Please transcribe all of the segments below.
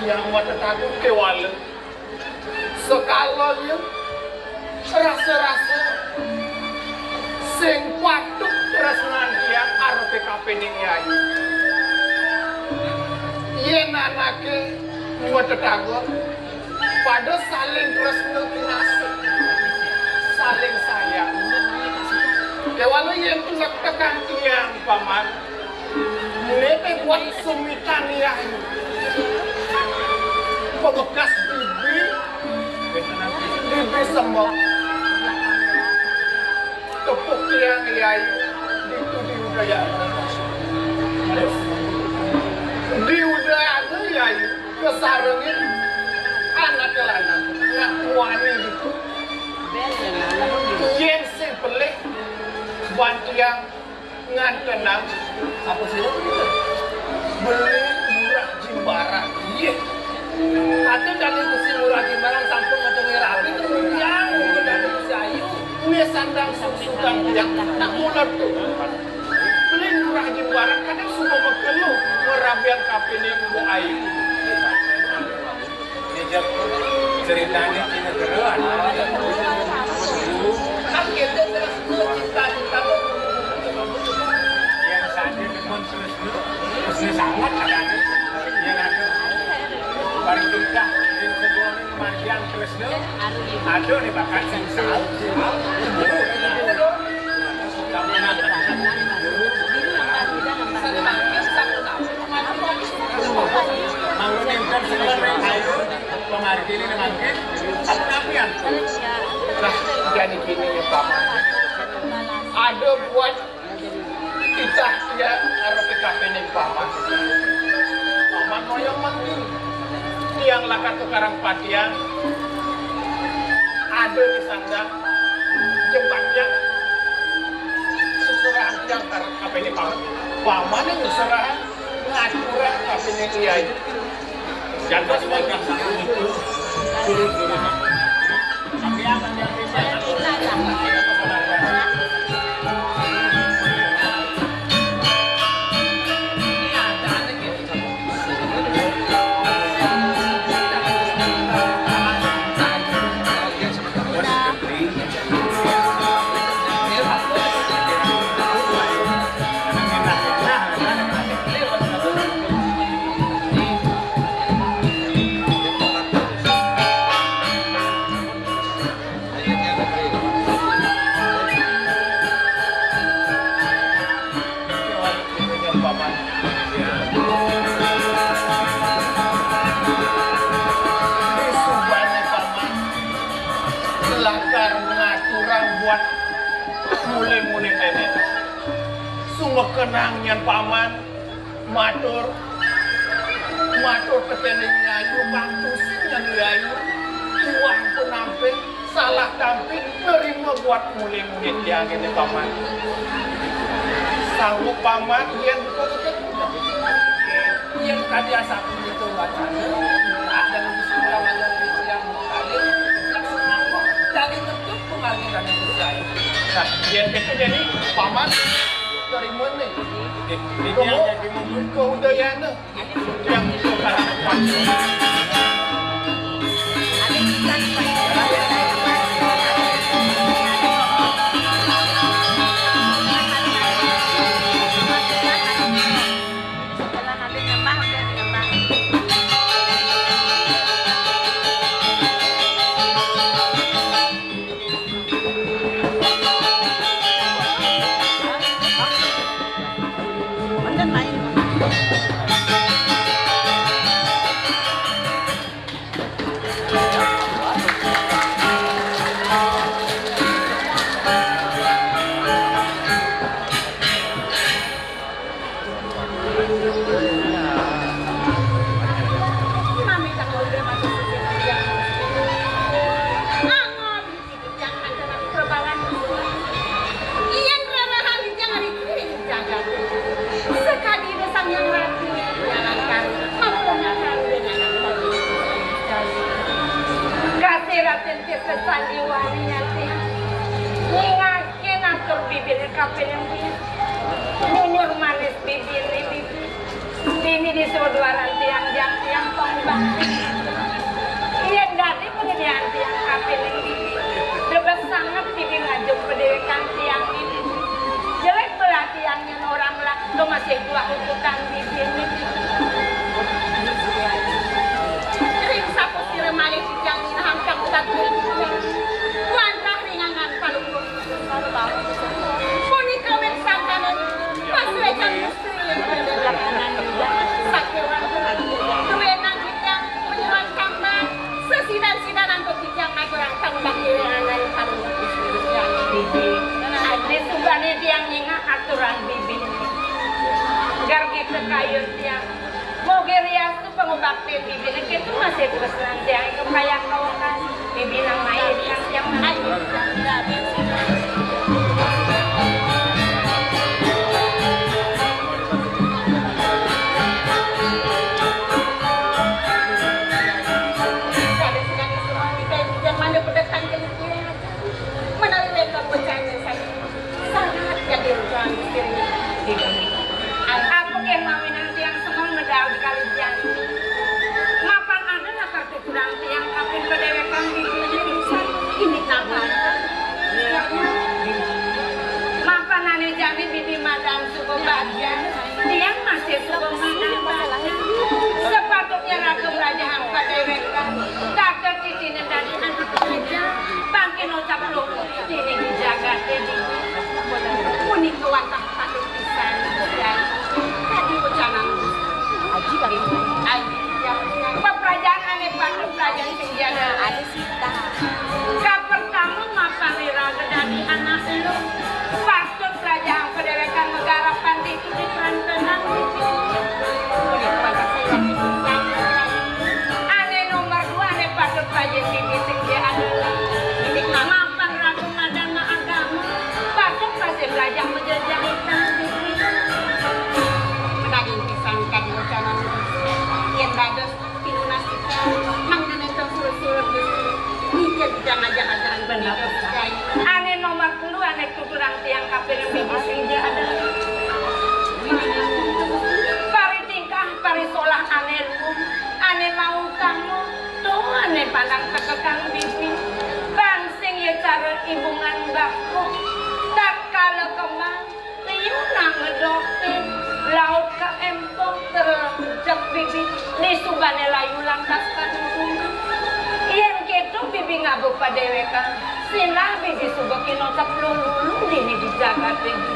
yang watetaku kewale sekalo rasa-rasa sing patut tresnan tiyang arepe kapening yai yen anake watetaku pada saling tresno kinasih saling sayang kewale yen tulak tekan tiyang paman Nete buat sumitan ya Pembekas bibi semua tepuk tiang yai itu di udaya yai kesarengin anak kelana nggak wani gitu yen sing pelik buat tiang ngantenang apa sih beli murah jimbaran iya atau dari besi murah jimbaran sampun macam rapi yang dari besi ayu ini sandang susukan yang tak mulut tuh beli murah jimbaran kadang semua mengeluh merabian kapini bu ayu ceritanya ini keruan akhirnya terus cinta-cinta terus sangat kadang yang ada paling tingkah yang kedua ini kematian terus ada nih bakal sengsal mau nimpan sebenarnya ayo pemargi ini mungkin tapi yang nah jadi gini ya paman ada buat kita ya harus kapening paman moyong mending tiang laka tukarang patian ada di sandang jembaknya seserahan tiang karang kapening paman yang seserahan ngaturan kapening kiai jangan sebagai satu itu turun tapi akan yang bisa mulai tenet sungguh kenangnya paman matur ketening nyayu pantusin yang nyayu uang penamping salah tampil nerima buat mulai yang ini paman sanggup paman yang yang tadi asap itu wacana ada lebih sebelah ada yang kali jadi tentu pengartian itu saya nah, yang itu jadi paman dari mana? Dia jadi mulut kebudayaan yang itu karakter. Ini di sebuah tiang-tiang pengbakti. Yen dadi penyediaan tiang kapil ini. Debes sangat bibi ngajung pendewekan tiang ini. Jelek belah tiangnya orang lah, lo masih dua ukutan bibi ini. Ring sapu sire malih tiang ini hampang utat bibi. Kuantah ringangan palunggung. Puni kawin sangkanan, paswekan mustri yang berlakukan sakewan kewenang kita menyuan kamar sesidan-sidanan petiang agorang tambah kewenangan palunggung yang bibi. Adri subane tiang nyinga aturan bibi. Gar kita kayu tiang. Moga rias tu pengobakti bibi nak itu masih pesan tiang kepayang kawakan bibi nang main yang ayu. Aku yang mawinan tiang semua medal di kali tiang ini. Mapan ada lah kartu kurang tiang kapin kedewekan bibi ini tangan. Mapan ane jadi bibi madam suku bagian tiang masih suku mana sepatutnya ratu raja hampa dewekan kakak titine dari anak saja bangkin ucap luku titine dijaga ini. Unik kewantang satu pisan dan tadi ucapan aji bagi aji peperajaan aneh pada perajaan tinggi ada sita kak pertama mapan liraga dari anak lu patut kerajaan kedewekan negara pandi itu di perantanan aneh nomor 2 aneh patut perajaan tinggi tinggi adalah ini mapan ragu madana agama patut masih belajar menjajah hitam menagih pisang kadi ucapan yang dados pilunas kita mengenai suruh-suruh nikah bidang aja-ajaan benar aneh nomor 10 aneh tuturang tiang kapir bibi sehingga adalah pari tingkah pari solah aneh lu aneh mau kamu tuh aneh pandang kekekang bibi bangsing ya cara ibungan bakku tak kala kemang liunang ngedoktin laut ke empong terjek bibi di subane layu langkas kanungan yang gitu bibi ngabuk padewekan sinah bibi subekin otak lulu dini dijaga bibi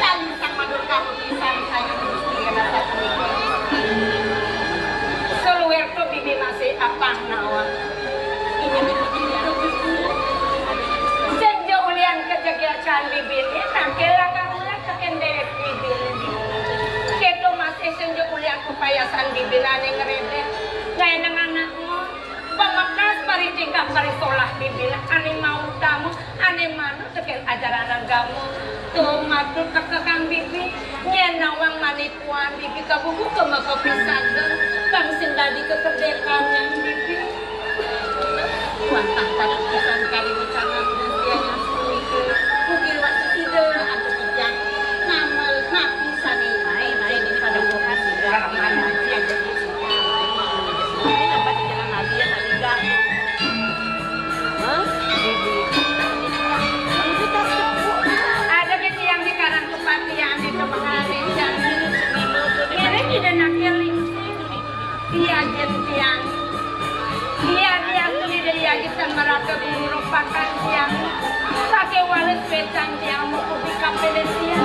kali sang madur kamu bisa saya mesti kena satu seluwer tuh bibi masih apa nawa ini bibi sejauh ulian kejagaan bibi ini nangkelang kamulah kekendek bibi keto masih sejauh ulian kepayasan bibi nane ngerede gaya nang anakmu pemakas pari tingkah pari solah bibi ane mau tamu ane manu teken ajaran agama tuh matut kekekang bibi nyenawang manikuan bibi kabuku kemekepisan bangsin tadi kekerdekannya bibi wantang pada pisan kali ucapan dia yang sulit mungkin waktu tidur atau tidak namal napisan main pada bukan dalam mana yang jadi ini nampak di jalan nabi yang tadi gak ada gitu yang di kanan kepatian di kemengaran dan ini tidak nak keling iya jentian iya dia tuh dia kita merata merupakan yang pakai walet becang yang mau di kapelen dia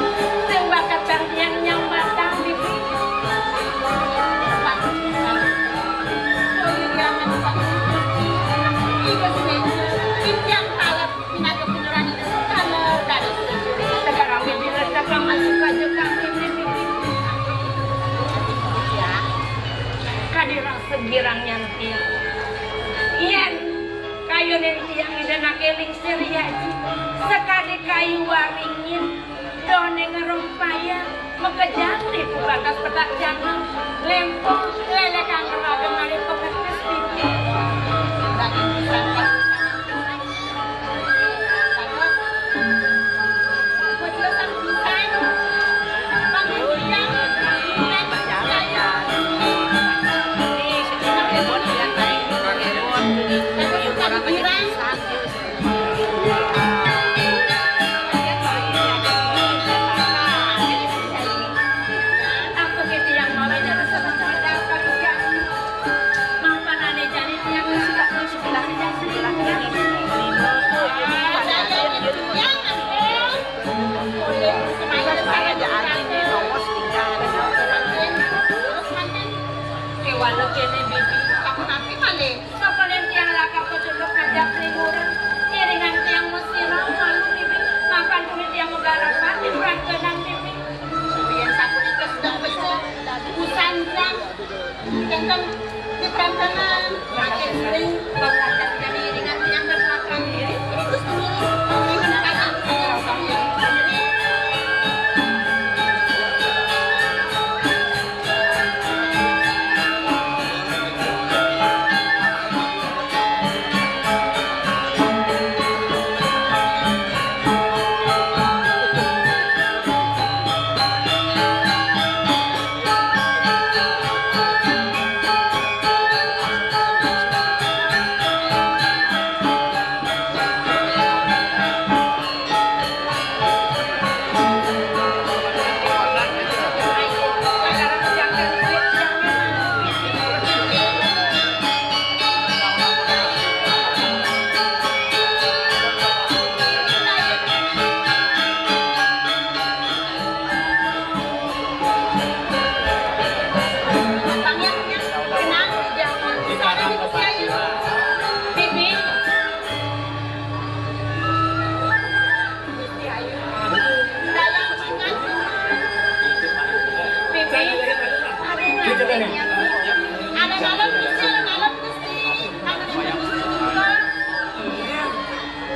sembakat yang nyambatan di kadirang segirang nyantil yen kayu nentiang ida nakeling seriaji sekali kayu waringin done ngerumpaya mekejang di kubakas petak jangan lempong lelekan keragam nari pengetis pipi kan di perantanan makin sering berangkat jadi dengan yang belakang ini terus ini menekan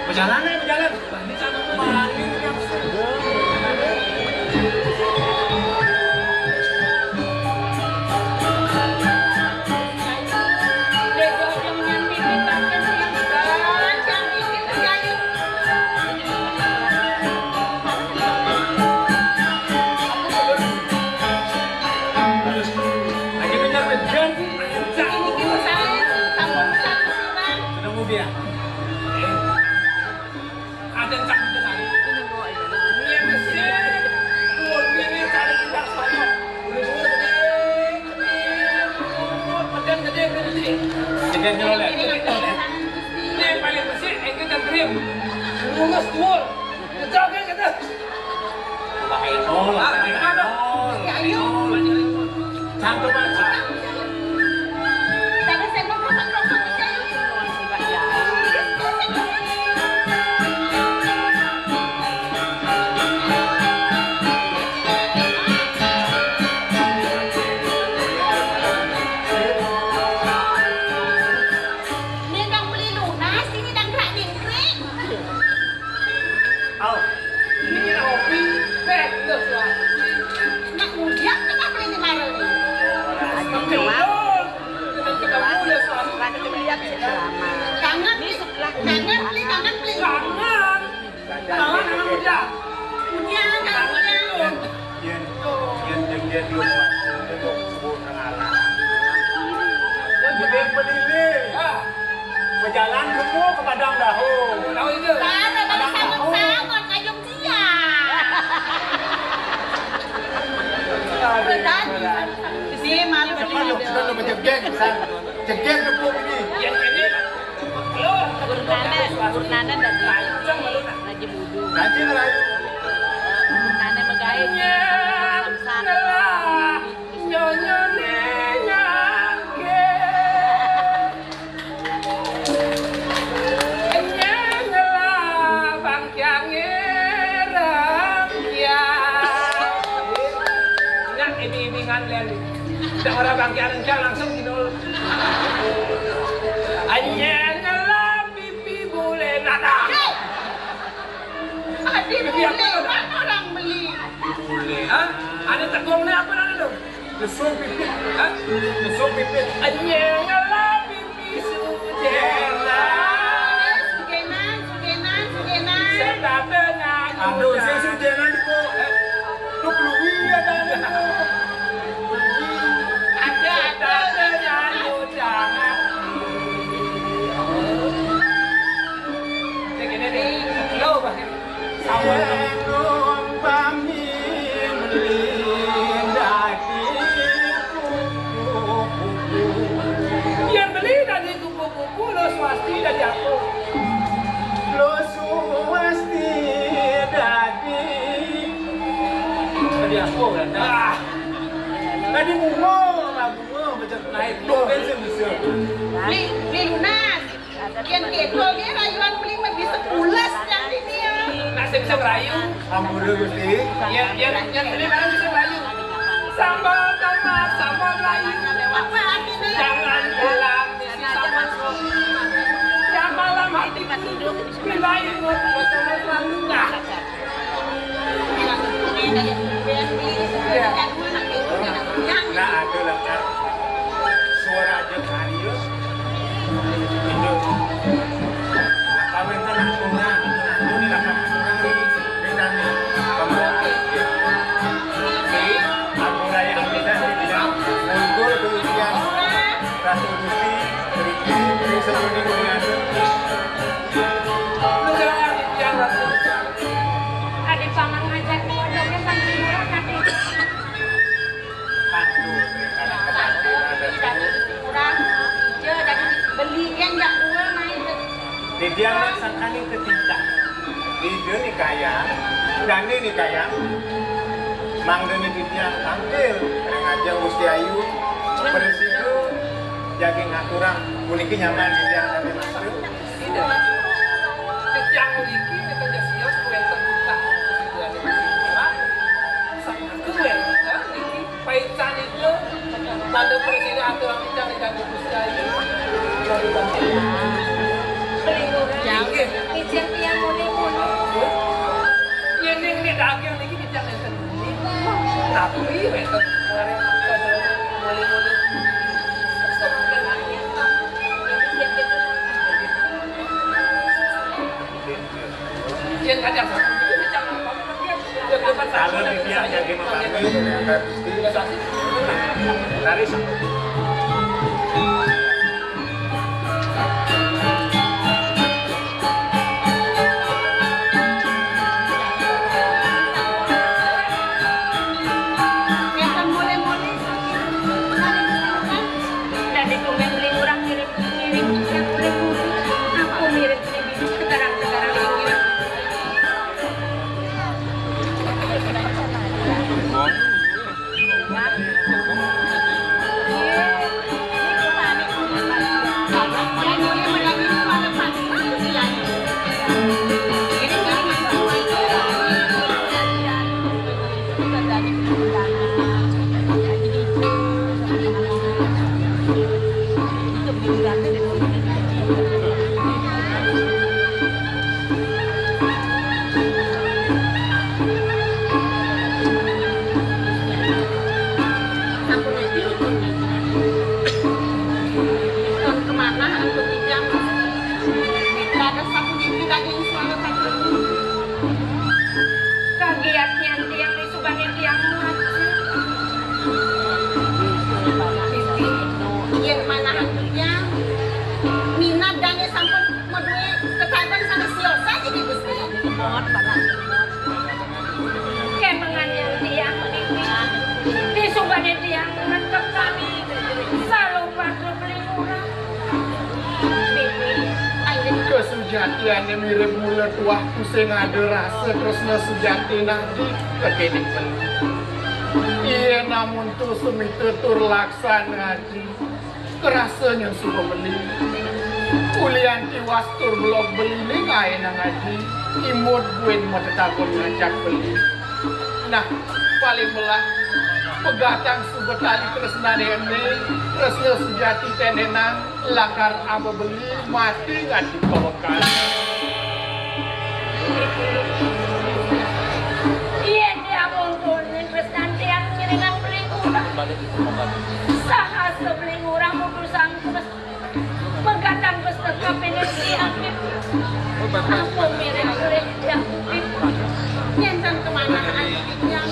Berjalan. Ini sama kemarin. Ini yang paling bersih, itu dan krim. Lungas tuh, kejaga kata. Cantik banget. Tapi saya mau masak Berjalan dulu ke Padang Dahu. Tahu itu? Ada sama-sama ngayum dia. Ini malu Kalau sudah berjegeng, jegeng ke puluh ini. Yang ini, Gurnana dari Raja Budu. Raja lagi. Gurnana megahnya. Nyonya tidak orang bangkian langsung gitu. Anyelah pipi boleh nada. Adik boleh orang beli. Boleh. Ada tegongnya apa nada dong? Lesung pipi. Lesung pipi. Anyelah pipi sujena. Sugenan. Serta dengan. Aduh, saya sujena di kok. Lu peluwi ada. Yang beli dari kupu-kupu lo swasti dari aku. Lo swasti dari aku kan? Tadi bunga macam naik lo bensin bisa. Beli lunas. Yang kedo dia rayuan beli lebih 10 yang dia. Nak bisa merayu. Ampun Gusti. Yang beli mana bisa merayu. Sambal tomat, sambal lain. Apa artinya? Jangan bilang misi sambal yang malam hati bilain bersama selalunya. Nah, ada lah kan suara aja kariyo itu kawin kan akunya ini lah kan beda nih aku raya kita bilang unggul kemudian rasa gusti beri sebudi kemudian Adik paman ngajak modalnya sampai murah nanti. pandu karena kepanduan dan Murah. Jadi beliin nggak dua main. di dia masakan ketiga di dia nih kaya dan ini kaya mang dan di dia tampil yang aja Gusti Ayu bersiku jadi ngaturan kuliki nyaman di dia sampai masuk Yang liki kita siap kue terbuka. Kue liki paitan itu tanda presiden aturan kita dengan Gusti Ayu. Izin dia muni-muni. Ini daging lagi kita nonton. Tapi itu kemarin mulai-mulai. Yang ada kalau di dia jadi membantu dengan Gusti dari Kesujatian yang mirip mulut waktu saya ada rasa terusnya sejati nanti kekedik iya namun tuh semita tur laksana di kerasanya suka beli kuliah tiwas tur blog beli ini ngain ngaji imut gue mau tetakun ngajak beli nah paling belah pegatang subetali tresna ini tresna sejati tenenan lakar aba beli mati nggak dikolokan iya dia muntunin terus nanti yang ngiringan beli kurang saha sebeli kurang mudusan terus pegatang terus tetap ini diambil aku mirip-mirip yang nyentan kemana yang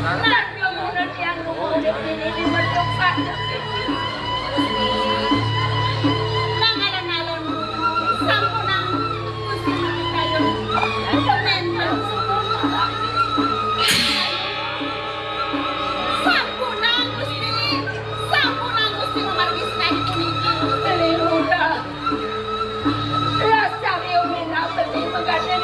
nah kemudian yang kemudian ini dibentuk pada Rasa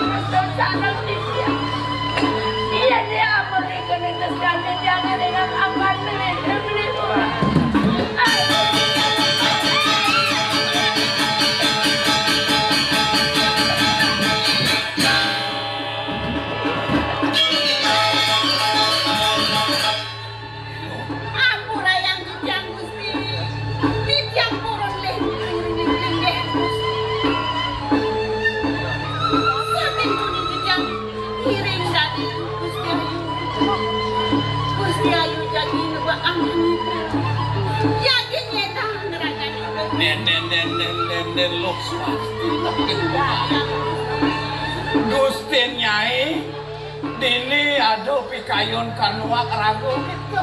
nenden lo swasti Gusti Nyai dini aduh pikayon kanua kerago gitu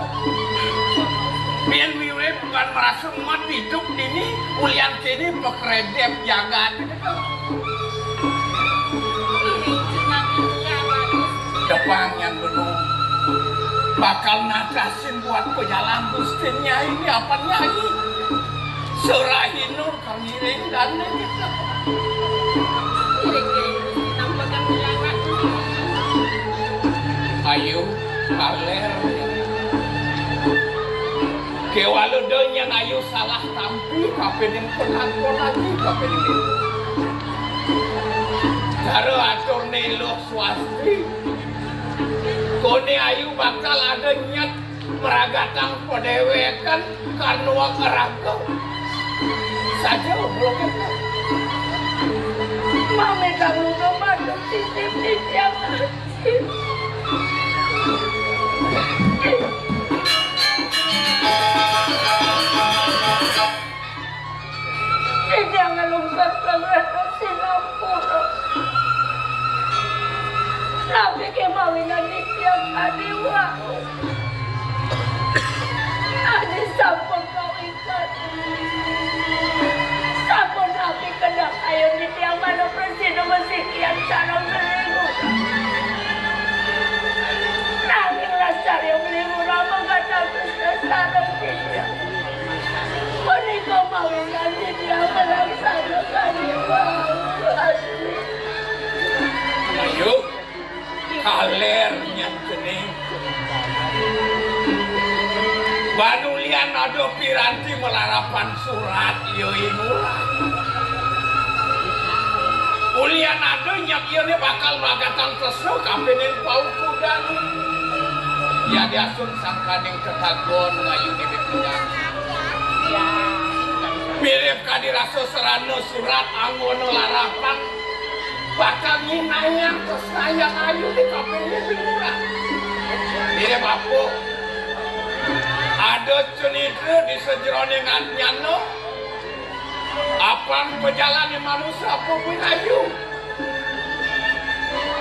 biar wiwe bukan merasa umat hidup dini ulian kini pekredep jagat gitu depan yang benar bakal natasin buat pejalan Gusti Nyai ini apa Nyai serahinur kangiring dan gitu ayo kaler kewaludonya ayo salah tampi kapening penangkon lagi kapening karo atur neluh swasti kone ayu bakal ada nyet meragatang podewekan karena keragau saja belum mami kamu kemana titip di tiap jangan lupa pengeras Singapura tapi kemawinan di tiap adiwa adi sampun kau ikat sampun rapi kedak ayo di tiap mana presiden mesikian sarang beribu nanging rasar yang beribu rama kata besar sarang dia menikah mawinan di tiap melaksanakan iwa ayo kaler yang kening banulian ada piranti melarapan surat yoi murah ulian ada nyak ini bakal magatang tesu kapenin pau kudan ya diasun sangkaning ketagon ngayu di bipidang mirip kadiraso serano surat anggono larapan bakal nginayang terus nayang ayu di kapenin murah mirip apa ada cenidre di sejeroningan nyano apang pejalani manusia pupin ayu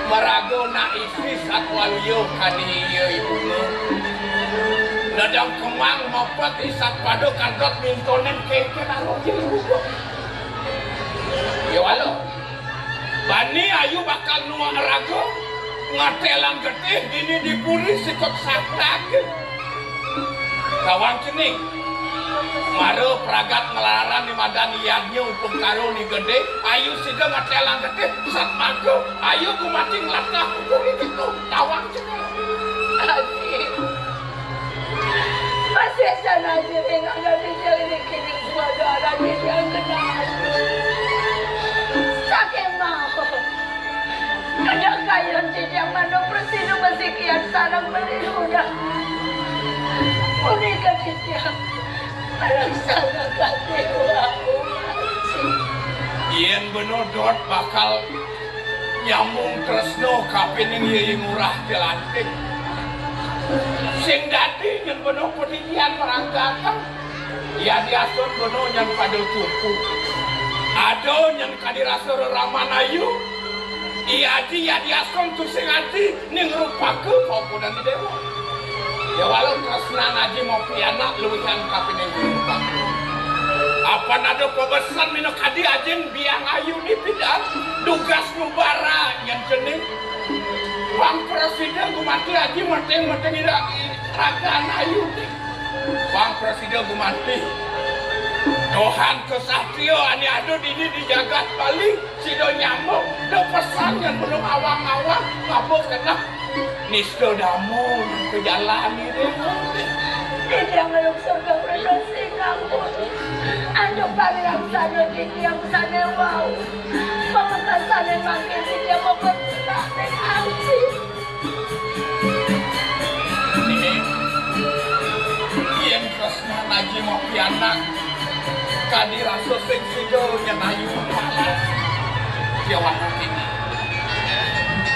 meragona istri satwaluyo kadiyo ibunya nadang kemang mopet isat pado kantot mintonen keke naloji ibunya ya walo bani ayu bakal nuang rago ngatelang getih ini dipuri sikot saktak kawang cening maro pragat ngelaran di madan iagnya upung karo ni gede ayu sida ngatelang gede sat mago ayu kumati ngelatah upung itu kawang cening masih sana jiring ada di jalan kini suada ada di yang kenal sakit mau ada kayan tidak mana presiden masih kian sarang berirudah mereka tidak melaksanakan dewa yen benodot bakal nyambung tresno kapening yei murah dilantik sing dadi nyen beno pedian meranggatan ya diasun beno nyen padel tumpu ado nyen kadirasa ramanayu iya di ya diasun tu sing adi ning rupake paupunan di dewa ya walau tresna ngaji mau pianak luwihan kapening rupak apa nado pebesan mino kadi ajen biang ayu ni pidan dugas nubara nyen cening Bang Presiden gumanti aji meteng-meteng ida ragaan ayu ni Bang Presiden gumanti Tuhan kesatrio ani ado dini di jagat Bali sido nyamuk do pesan yang belum awang-awang ngapus kena nisto damu ke jalan ini tidak ngeluk surga produksi kamu ando pariang sana di tiap sana wow pemekasan yang makin tidak mau bergerak dan aksi yang kesna lagi mau pianak kadiraso sing sido nyenayu palas jawab ini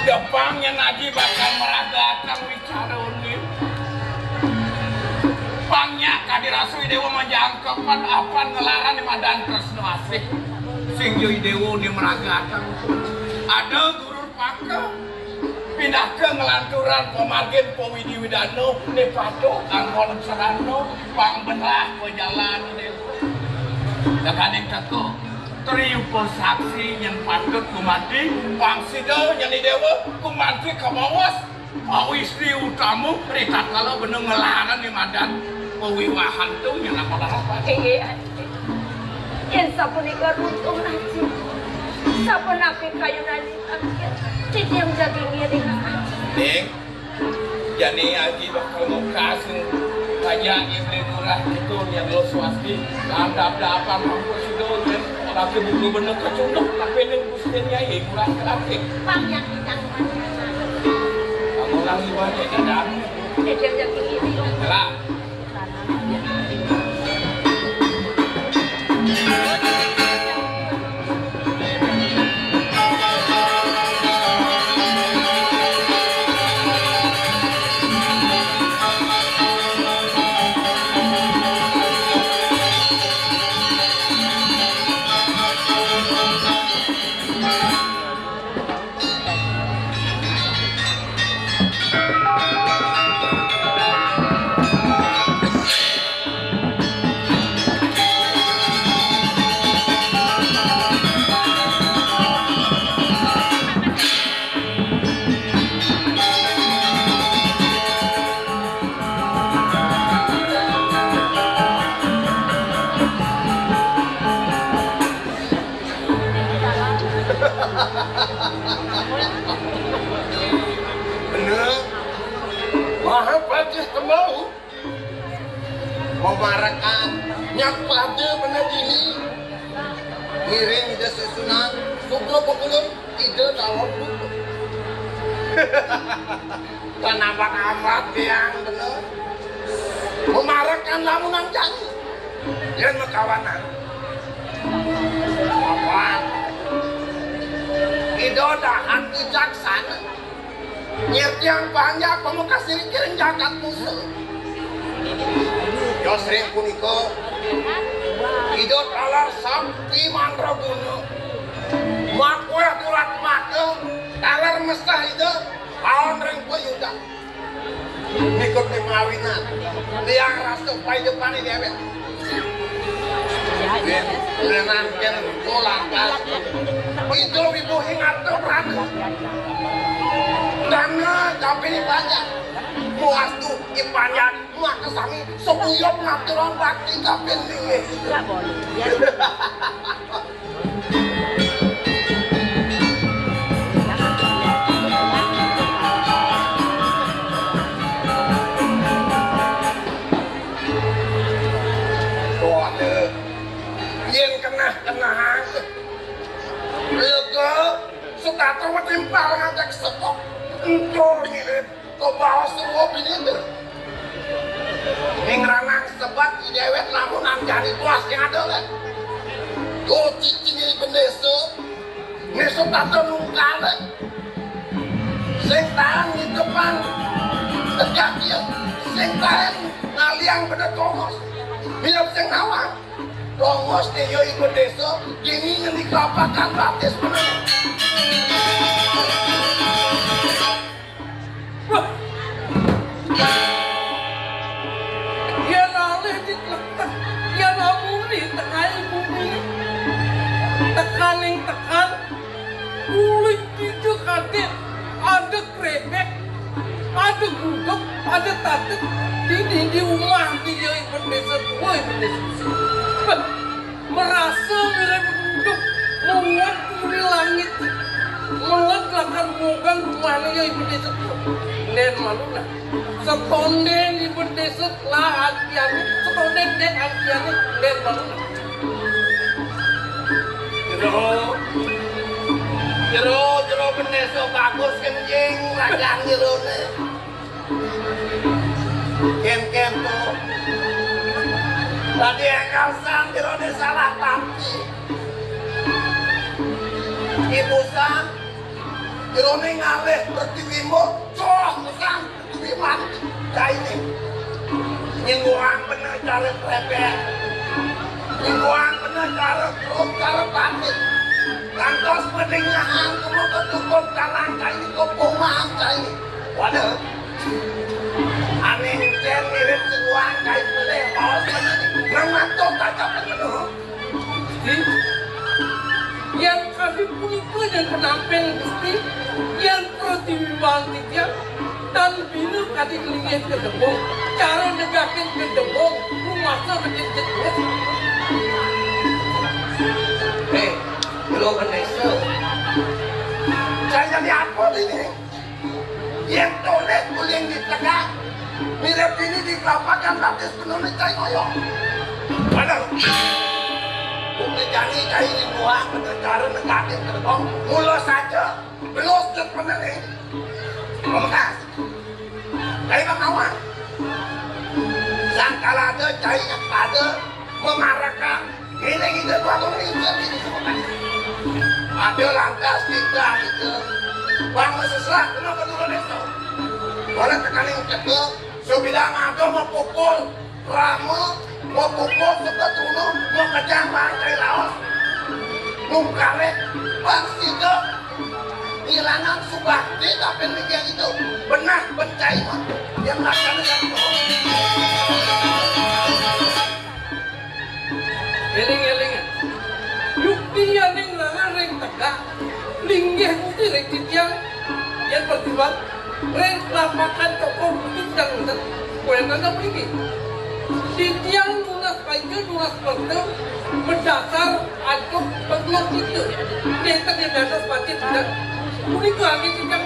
Jepangnya lagi bakal meragakan bicara unik Pangnya kadirasu dewa menjangkapan apa ngelaran di madan tresno asik sing yoi dewo ni meragatan. Ada guru pakar pindah ke ngelanturan pemargin Powidi Widano ni pato angkol serano pang belah pejalan dewo. Dakaning kako teriupo saksi yang patut kumati pang sidel yang dewa kumati kemawas au istri utamu ritat kalau bener ngelaran ni madan pewiwahan tu yang apa-apa. Yang sapunika runtuh aja. Sapunake kayu nani akhir. Cici yang jadi ngiri aja. Dek, jadi aji bakal ngokasih kayak ibli murah itu yang lo swasti dap-dapan mampu sidol dan laki buku bener kecunduk tapi ini gustinya ya murah kelaki. Bang yang kita Kamu lagi banyak dadam. Cici yang jadi ngiri. Kelak. Bener. Wah, pajih temau. Memarakan nyak pada bener ini. Ngiring ide susunan, sublo pokulun ide dalam buku. Kenapa amat yang bener? Memarakan lamunan janji. Dan mekawanan. Apa? Idodahan bijaksana. Nyert yang banyak pemuka sirikirin jagat musuh. Yosring puniko idot alar sampi mandraguna. Makwe turat maka alar mestah ide aon ring payuda. Nikot mawinan liang rastu pai depan ini dewe. Renan ken tolak itu ibu hingat tuh pragu. Dana tapi banyak muas tu ipanjang maka sami sepuyok ngaturan bakti kapin tinggi. Enggak boleh. Ya. Yen kena Lega suka tahu timpal ngajak sepok. Entor ngirit kau bawa semua ini. Ningranang sebat dewet lamunan jadi puas yang ada kan. Kau cicing bendeso. Neso tato nungkale. Sing tahan di depan tegak dia. Sing tahan ngaliang pada tongos. Minap sing nawang. Tongos dia ikut desa, kini yang dikelapakan batis benar. Ya nalih ditletak, ya namun di tengah bumi. Tekaning tekan, kulit itu kaget, ada krebek, ada gudeg, ada tatek. Di rumah dia ikut desa tua ikut desa. Merasa bila berduduk menguat di langit melegakan mogang rumahnya yang ibu desa dan maluna setonden ibu desa lah agiannya setonden dan agiannya dan maluna jero bendesa bagus kenjing rajang jero ken tuh tadi engkausan dirone salah tampi. Ibu sang dirone ngalih bertiwimo coh sang bertiwiman kaini nyengguang bener cari trepek Iguan bener cara pamit. Kantos pedingahan kamu ketukup kalang kaini kopomang kaini. Waduh. Aneh jen mirip seguan kai peleh bawas bener nih. Ngangatok tajam bener. Yang kami punya dan penampilan Gusti yang pertimbang tiap dan bila kadi kelingin ke debong cara negakin ke debong rumahnya makin jelas. Lo beneso. Saya jadi apa ini? Yang tolek kuling di tengah. Mirip ini di kelapakan lapis penuh cai ngoyong. Waduh. Bukti jani cai ini buang cara negakin ke debong. Mula saja. Belum bener nih. Komentar. Cai bakawan. Yang kalah ada cai yang pada memarahkan. Ini kita tuh aku ini semua. Ada lantas kita itu bang sesak kenapa dulu itu orang tekani ucapnya saya bilang ada mau pukul ramu mau pukul suka tunu mau kejam cai laos nungkaret bang itu hilangan subakti tapi dia itu benar bencai yang laksanakan eling-elingan yukti yang langan ring tegak linggih mesti ring titiang yang pertimbang ring lapakan toko bintang dan kuengan dan linggih titiang lunas paika lunas pertu berdasar atuk peglok itu kita di atas pasti tidak unik lagi titiang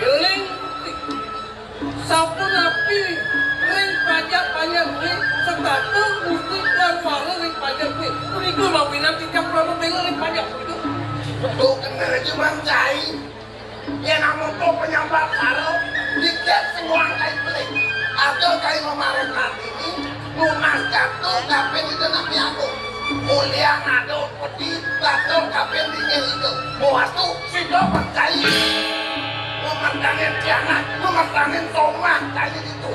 eling sampun api ring pajak ring setato mesti keluar ring pajak ring itu lawinan tiap berapa bela ring pajak itu tuh kena cuma cai yang namun tuh penyambar karo dikit semua kain pelik ada kain memarahkan ini lunas jatuh kapan itu nanti aku mulia ngado putih jatuh kapan dingin itu buat tuh si dapat cai memandangin tiangan memandangin somah cai itu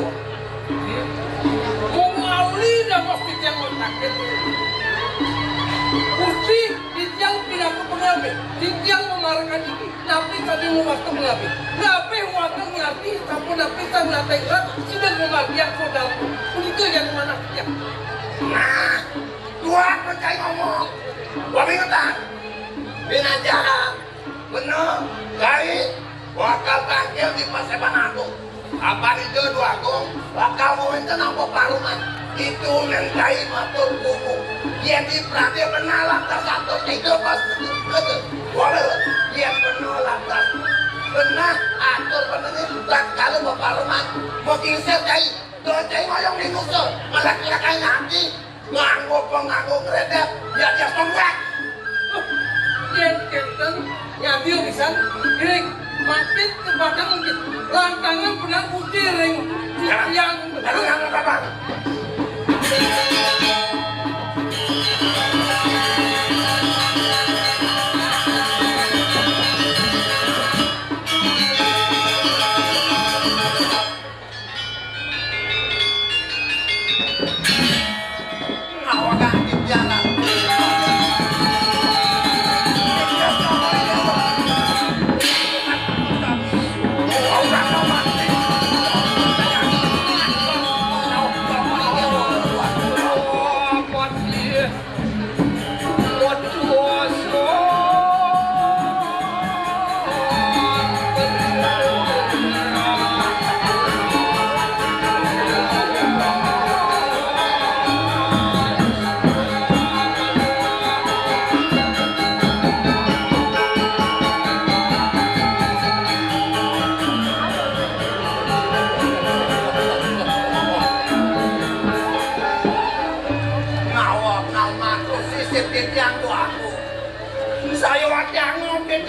Mengawali dan mesti yang mentakdir Mesti yang tidak ke pengambil yang memarahkan ini tapi tadi memaksa mengambil tapi waktu ngerti sampai tapi tak ngerti sudah memarahkan kodal itu yang mana ya nah dua percaya ngomong gua ingetan bina jahat bener kait bakal tangkil di paseban aku apa itu dua gong bakal mau nampak parungan itu mentai matur kuku dia di perhatian benar lantas satu itu pas itu boleh dia benar lantas benar atur benar tak kalau mau parungan mau kisir cai tuh cai ngoyong di kusur malah kira-kira nanti nganggo ngeredep dia dia tonggak yang kenten ngambil pisan ring makin ke belakang mungkin lantangan benar putih ring yang aduh yang apa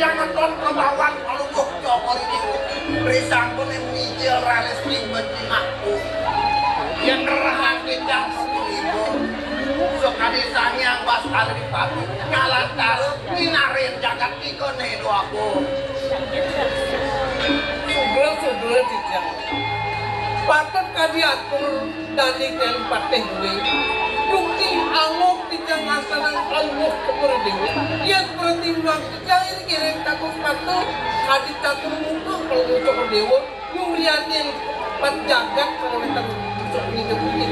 jangan ton perbawan kalau bocor ini risang pun yang mijil ralis ribet di aku yang ngerahan kita ibu sekali yang bas ada di pati ngalah taruh minarin jagat ikon itu aku Subel tijang patut kadiatur dari dan patih gue Yukti angok tijang asanang Allah keperdewa. Yang pertimbang tijang ini kirim takut patuh. Kadit takut muka kalau ngucap keperdewa. Yung riatin panjagat kalau kita ngucap ini.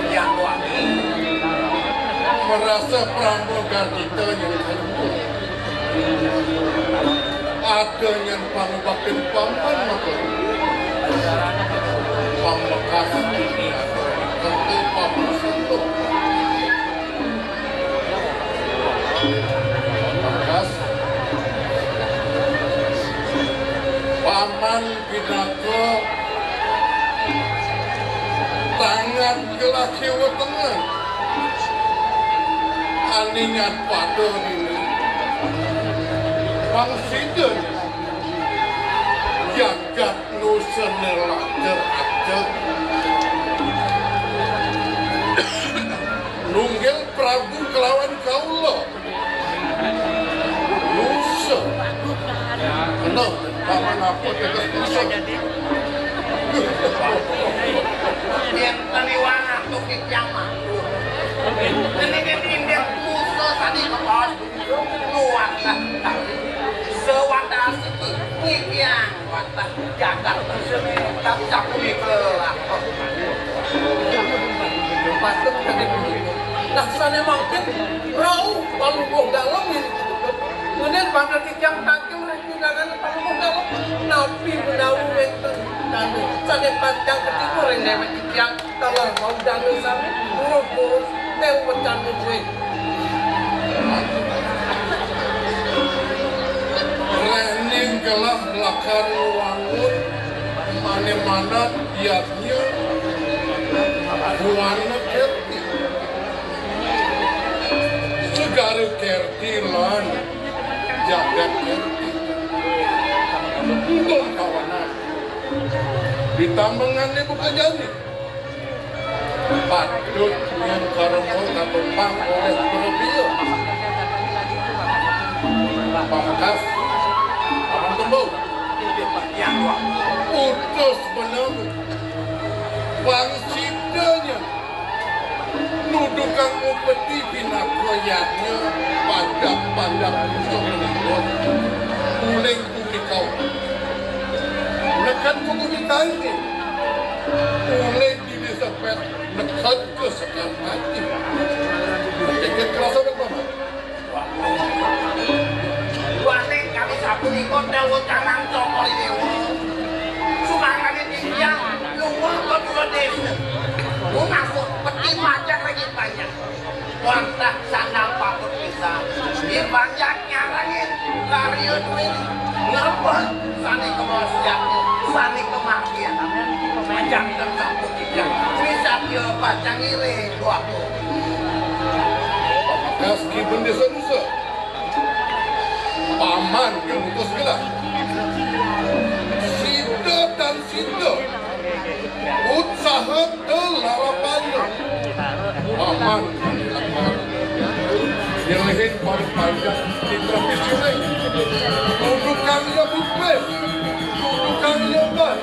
Yang wangi merasa pramuka kita yang terbuka. Ada yang pangbakin paman maka panglekas ini ada tentu paman sentuh. Panglekas paman pinaka tangan kelaki wetengan aningan pada ini pangsida jagat nusenela ter-ater nunggil Prabu kelawan kaula nusa kena paman apa tegas nusa yang taniwan atau kijang mah ini indah musuh tadi kepala luar sewata siki kijang wata jagat tak cakuni kelak Patut tadi begitu. Laksana mungkin rauh palungguh dalam ini. Kemudian pada kijang tangkil menggunakan palungguh dalam nabi menawu itu dan sana panjang ketipu yang kijang talar mau dalam sampai buruk-buruk teu bercanda gue. Rening gelah lakar wangun mana-mana diatnya buana kerti segara kerti lan jagat kerti untung kawanan ditambangannya bukan jadi patut yang karemol atau pang oleh berlebihan pangkas abang tembok utus benar pangsidanya nudukan upeti binakoyatnya pada musuh meninggal mulai bumi kau nekan bumi kau ini mulai di desa pet nekan ke sekian hati jadi kerasa berapa? Buatnya kami sapu di kota Wotanang Cokol ini Sumangan ini yang lumur ke dua desa Lu masuk peti macam lagi banyak Wantah sandal patut bisa Di banyak nyarangin Lariun ini Ngepet Sani kemasiannya Sani kematian Macam tersapu tidak Bisa dia baca ngiring waktu Meski bendesa-nusa paman yang utus gelas Sida dan Sida usaha telarapannya paman yang lehin pada panjang di televisi lain dudukan dia bukles dudukan dia ban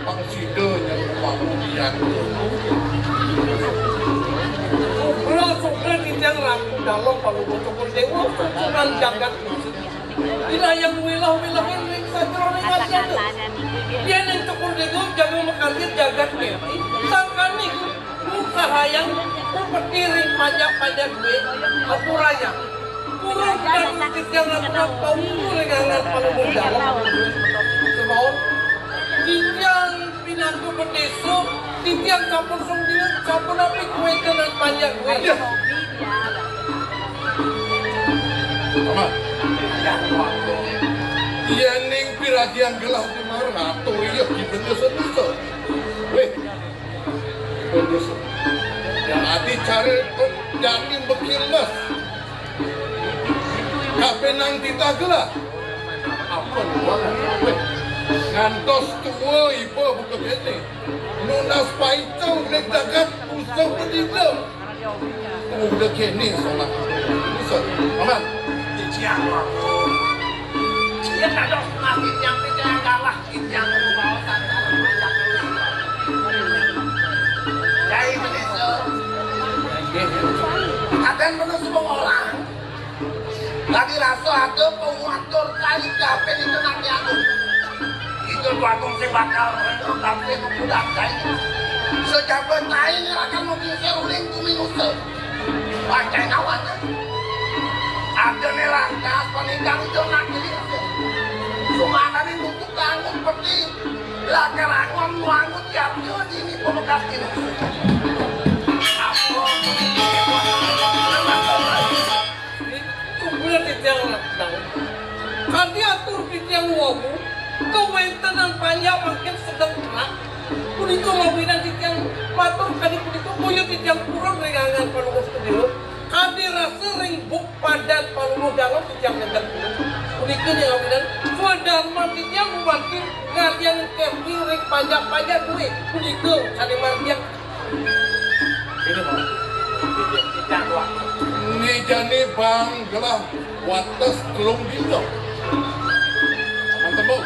Bang Sida yang panggian Sukra kijang raku dalam palungguh cokol dewa sunan jagat ila yang wilah-wilah ini sajroning asal dia yang cokol dewa jaga mekalir jagat ngerti sangkani muka hayang kupetiring pajak-pajak gue aku raya kurang dan kijang raku paunggu rengangan palungguh dalam sebab kijang pinantu berdeso kijang campur sumdina campur api kue dengan pajak gue Sama iya ning piragian gelas di marang atau iya di bendesa-nusa weh bendesa jadi cari jadi bekilas kapenang ditaglah apa luang weh ngantos tua ibu buka ini nunas paitau nek dagat usah pedidam udah kini salah bisa aman Siapa? Ya tak ada masjid yang tidak kalah yang membawa sandal banyak Aden bener semua orang. Lagi rasa ada penguatur kali kapen itu nanti aku. Itu tuh aku mesti bakal renung kapen itu daktai. Sejak betai ini akan mungkin seruling kuminuse. Bacain awannya. Ada nih rangkas penikang itu nanti. Semua tadi nutup tanggung seperti lakar angon nuangut yapnya di ini pemekas ini. Apa? Kumpulan titiang nakdang. Kadi atur titiang wabu, kewentenan panjang makin sedang kena. Punito mabinan titiang matur kadi punito boyo titiang kurang rengangan panungos kedua. Kadi rasa ringbuk padat panungos dalam titiang ngendang kuno. Punito yang mabinan, Dharma titiang membantu ngalian camping ring pajak-pajak duit. Punito kadi mardiak. Ini Pak. Titiang tua. Ni jani bang gelah watas telung dino. Mantap bang.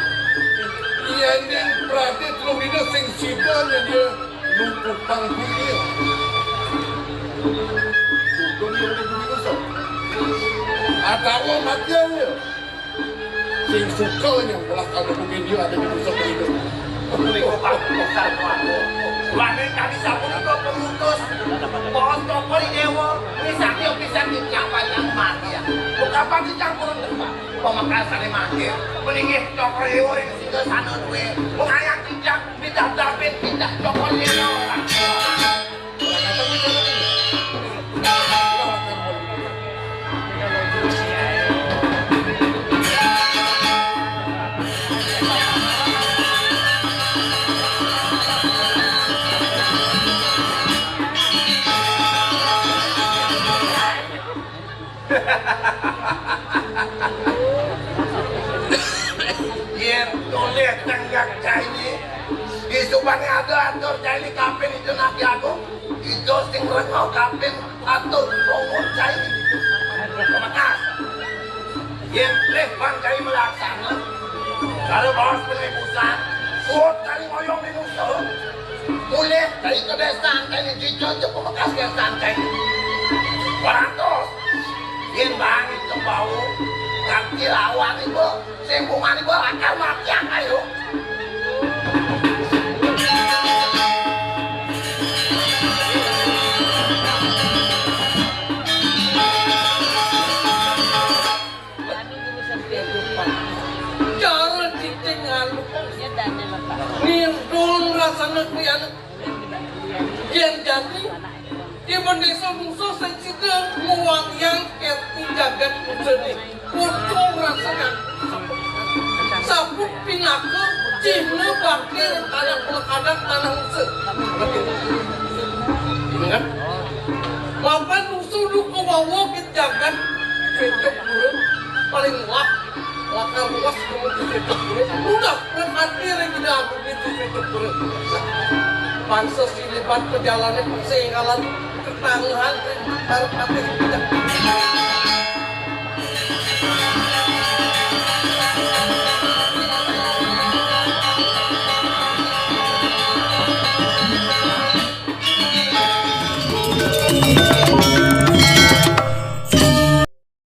Iya ni berarti telung dino sing sibanya dia numpuk panggung dia. Tuh dia boleh bumi besar. Ada orang matian dia. Sing sukanya belah kalau mungkin dia ada di pusat hidup. Ini kok besar aku. Wamen kami sabun itu pemutus. Pohon tokol dewa. Ini sakit bisa dicapai yang mati ya. Bukan apa dicampur depan. Pemakasan yang mati. Meninggi tokol dewa yang singgah sana duwe. Mengayang tidak tidak dapat tidak tokol dewa. Yen tulis tenggak caini isubane ada atur caini kapen itu nabi aku itu sing rengau kapen atur pongol caini pemakas yen leh bang caini melaksana kalau bos penebusan kuat caini ngoyong di nusa mulai caini kedesan caini jujur pemakas kedesan caini 100 yen bang itu bau ganti lawan ibu sempungan ibu akar mati yang ayo Cara cicingan Ya dana lepas. nindul rasanya krian yang jadi ibu desa musuh sensitif muang yang keti jagat useni utuh rasanya sabuk pinaka cina bakir tanah pelekadang tanah musuh ingat mapan musuh lu kewawa kita jagat cecok buruk paling lah lakar luas kemudian cecok buruk udah berhati yang tidak aku itu cecok buruk pansos ilibat perjalanan persinggalan ketangguhan harus hati tidak